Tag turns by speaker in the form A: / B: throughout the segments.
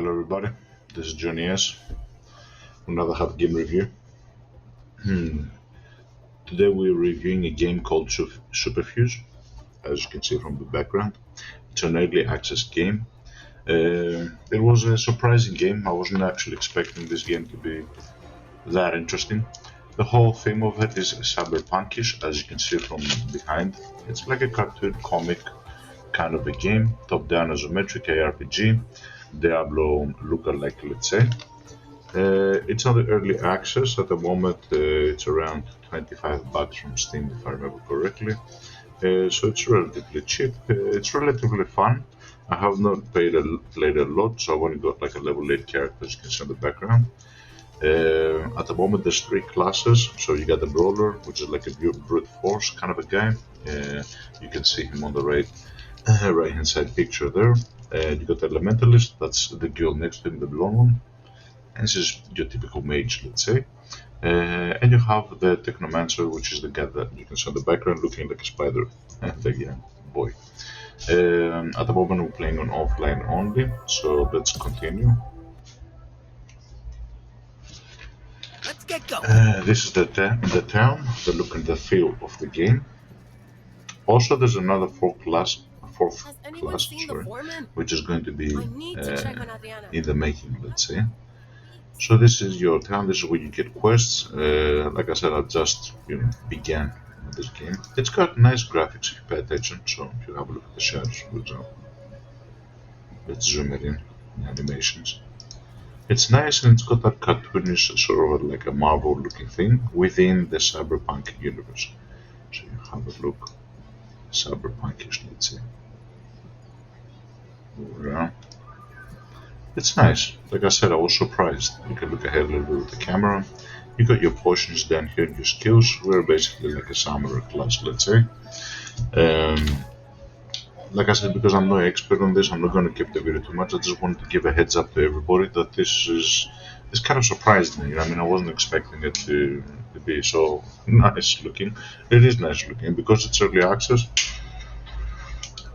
A: Hello everybody, this is Johnny S. Another Hub Game Review. Today we're reviewing a game called Superfuse, as you can see from the background. It's an early access game. It was a surprising game. I wasn't actually expecting this game to be that interesting. The whole theme of it is cyberpunkish, as you can see from behind. It's like a cartoon comic kind of a game, top-down isometric ARPG, Diablo lookalike, let's say. It's on the early access at the moment. It's around $25 from Steam, if I remember correctly. So it's relatively cheap. It's relatively fun. I have not played a lot, so I've only got like a level 8 character, as you can see in the background. At the moment, there's 3 classes. So you got the brawler, which is like a brute force kind of a guy. You can see him on the right hand side picture there. You got the elementalist. That's the girl next to him, the blonde one. And this is your typical mage, let's say. And you have the technomancer, which is the guy that you can see in the background looking like a spider, the young boy. At the moment we're playing on offline only, so let's continue.
B: Let's get going.
A: This is the town, the look and the feel of the game. Also, there's another fourth class, which is going to be in the making, let's say. So this is your town. This is where you get quests. Like I said, I just began with this game. It's got nice graphics if you pay attention. So if you have a look at the shadows, for example, let's zoom it in. The animations. It's nice and it's got that cartoonish sort of like a Marvel-looking thing within the cyberpunk universe. So you have a look, cyberpunkish, let's say. Yeah. It's nice. Like I said, I was surprised. You can look ahead a little bit with the camera. You got your potions down here and your skills. We're basically like a samurai class, let's say. Like I said, because I'm no expert on this, I'm not going to keep the video too much. I just wanted to give a heads up to everybody that this kind of surprised me. I mean, I wasn't expecting it to be so nice looking. It is nice looking because it's early access.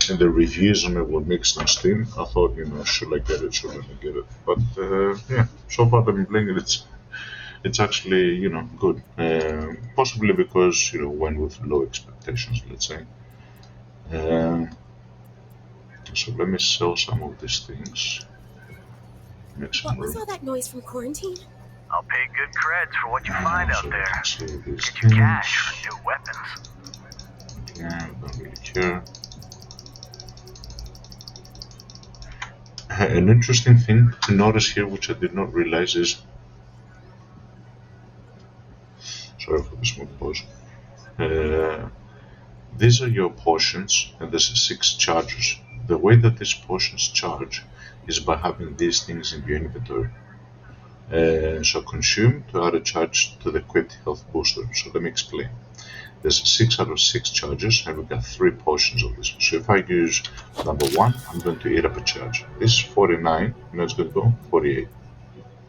A: And the reviews on it were mixed on Steam. I thought, should I get it, should I not get it? But yeah, so far I've been playing it. It's actually, good. Possibly because, went with low expectations, let's say. So let me sell some of these things.
B: What was all that noise from quarantine?
C: I'll pay good creds for what you find out there.
A: Get
C: you cash for new weapons.
A: Yeah, don't really care. An interesting thing to notice here, which I did not realize, is sorry for the small pause. These are your potions, and there's 6 charges. The way that these potions charge is by having these things in your inventory. So consume to add a charge to the equipped health booster. So let me explain. There's 6 out of 6 charges, and we've got 3 potions of this. So if I use number 1, I'm going to eat up a charge. This is 49, and it's going to go 48.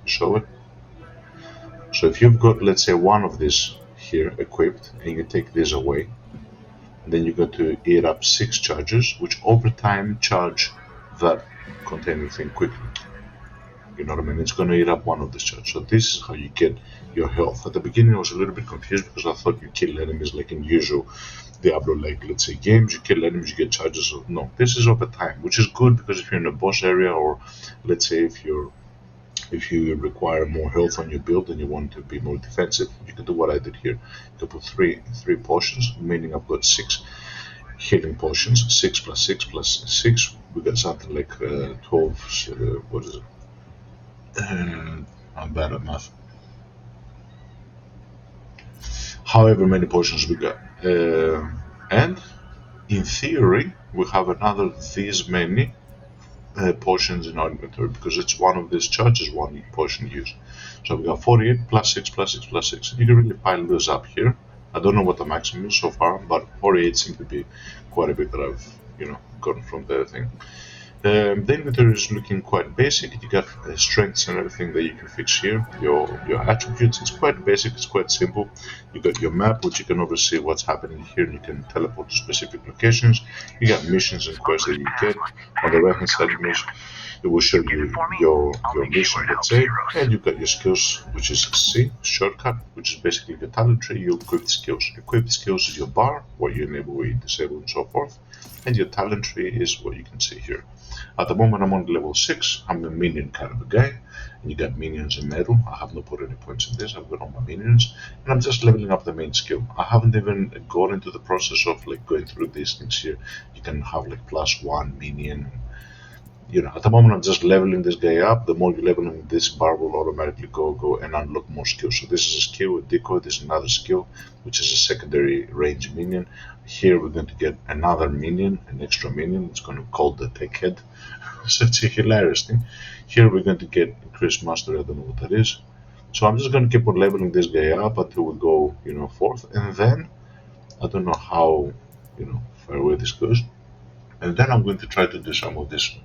A: Show it. So if you've got, let's say, 1 of these here equipped, and you take this away, then you're going to eat up 6 charges, which over time charge that containing thing quickly. You know what I mean? It's going to eat up 1 of these charges. So this is how you get your health. At the beginning I was a little bit confused because I thought you kill enemies like in usual Diablo, like let's say games, you kill enemies, you get charges. No, this is over time, which is good because if you're in a boss area, or let's say if you require more health on your build and you want to be more defensive, you can do what I did here. You can put three potions, meaning I've got 6 healing potions. 6 plus 6 plus 6, we got something like 12. What is it? I'm bad at math. However many potions we got, and in theory we have another this many potions in our inventory because it's one of these charges, 1 potion used. So we got 48 plus 6 plus 6 plus 6. You can really pile those up here. I don't know what the maximum is so far, but 48 seems to be quite a bit that I've gotten from the thing. The inventory is looking quite basic. You got strengths and everything that you can fix here. Your attributes, it's quite basic, it's quite simple. You got your map, which you can oversee what's happening here, and you can teleport to specific locations. You got missions and quests that you get. On the right hand side image, it will show you your mission, let's say, and you got your skills, which is C, shortcut, which is basically the talent tree. You equip skills. Equipped skills is your bar, what you enable, what you disable, and so forth. And your talent tree is what you can see here. At the moment I'm on level 6, I'm a minion kind of a guy, and you got minions in metal. I have not put any points in this, I've got all my minions, and I'm just leveling up the main skill. I haven't even gone into the process of like going through these things here. You can have like +1 minion. At the moment I'm just leveling this guy up. The more you level him, this bar will automatically go and unlock more skills. So this is a skill, a decoy, this is another skill, which is a secondary range minion. Here we're going to get another minion, an extra minion. It's going to be called the Tech Head. So it's a hilarious thing. Here we're going to get increased mastery, I don't know what that is. So I'm just going to keep on leveling this guy up until we go, forth. And then, I don't know how, far away this goes. And then I'm going to try to do some of this,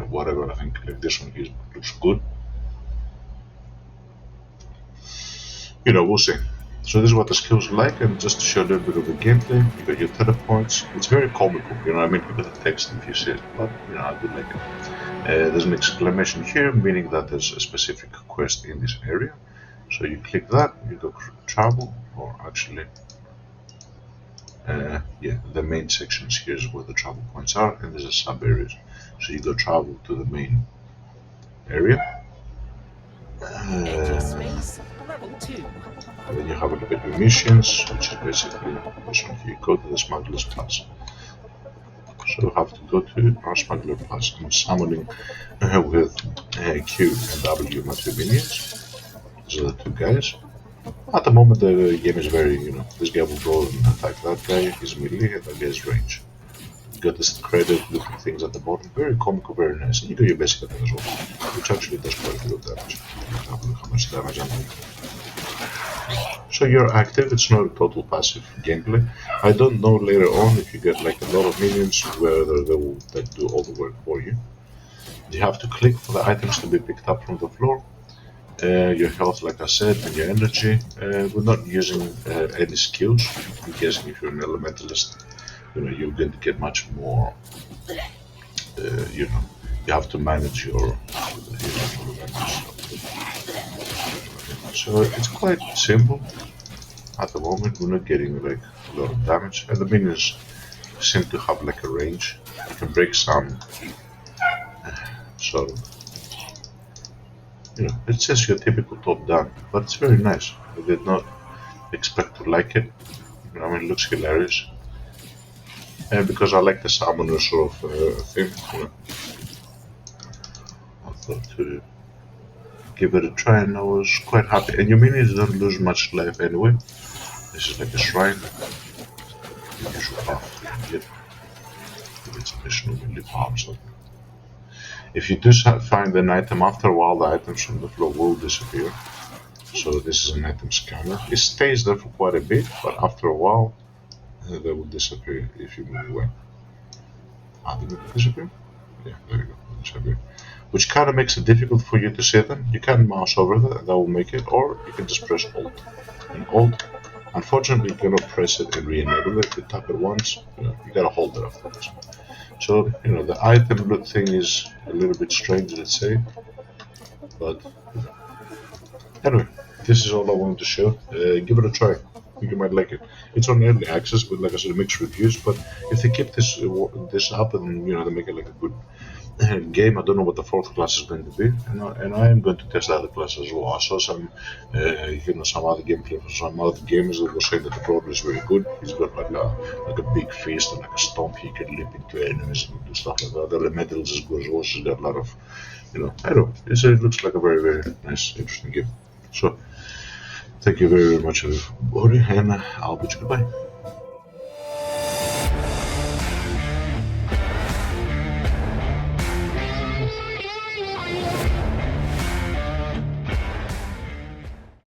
A: whatever. I think like this one here looks good. We'll see. So this is what the skills like, and just to show a little bit of the gameplay, you got your teleports. It's very comical, you look at the text if you see it, but I do like it. There's an exclamation here, meaning that there's a specific quest in this area. So you click that, you go travel, or actually, the main sections here is where the travel points are, and there's a sub areas. So you go travel to the main area.
D: Level 2.
A: And then you have a look at your missions, which is basically this one here. Go to the Smuggler's Pass. So you have to go to our Smuggler Pass. I'm summoning with Q and W my two minions. These are the two guys. At the moment the game is very, this guy will go and attack that guy, he's melee, and that guy's range. You got this credit looking things at the bottom, very comical, very nice. And you got your basic attack as well, which actually does quite a bit of damage. Have a look how much damage I'm doing. So you're active, it's not a total passive gameplay. I don't know later on if you get like a lot of minions whether they will like, do all the work for you. You have to click for the items to be picked up from the floor. Your health, like I said, and your energy. We're not using any skills. I'm guessing if you're an elementalist, you're going to get much more. You have to manage your. So it's quite simple. At the moment, we're not getting like a lot of damage, and the minions seem to have like a range. You can break some sort of. It's just your typical top down, but it's very nice. I did not expect to like it. It looks hilarious. And because I like the summoner sort of thing, I thought to give it a try, and I was quite happy. And your minions don't lose much life anyway. This is like a shrine. You should have to get it's additional melee power or something. If you do find an item after a while, the items from the floor will disappear. So this is an item scanner. It stays there for quite a bit, but after a while, they will disappear if you move away. Did it disappear? Yeah, there you go, disappear. Which kind of makes it difficult for you to see them. You can mouse over that will make it, or you can just press Alt. And Alt, unfortunately, you cannot press it and re-enable it. If you tap it once, you gotta hold it after this. So, the item loot thing is a little bit strange, let's say. But, anyway, this is all I wanted to show. Give it a try. I think you might like it. It's on early access, but like I said, mixed reviews. But if they keep this up and, they make it like a good game, I don't know what the fourth class is going to be, and I am going to test the other class as well. I saw some, some other gameplay from some other gamers that were saying that the Broadway is very good. He's got like a big fist and like a stomp. He can leap into enemies and do stuff like that. The elementals is good as well. She's got a lot of, I don't know. It looks like a very, very nice, interesting game. So, thank you very, very much, everybody, and I'll bid you goodbye.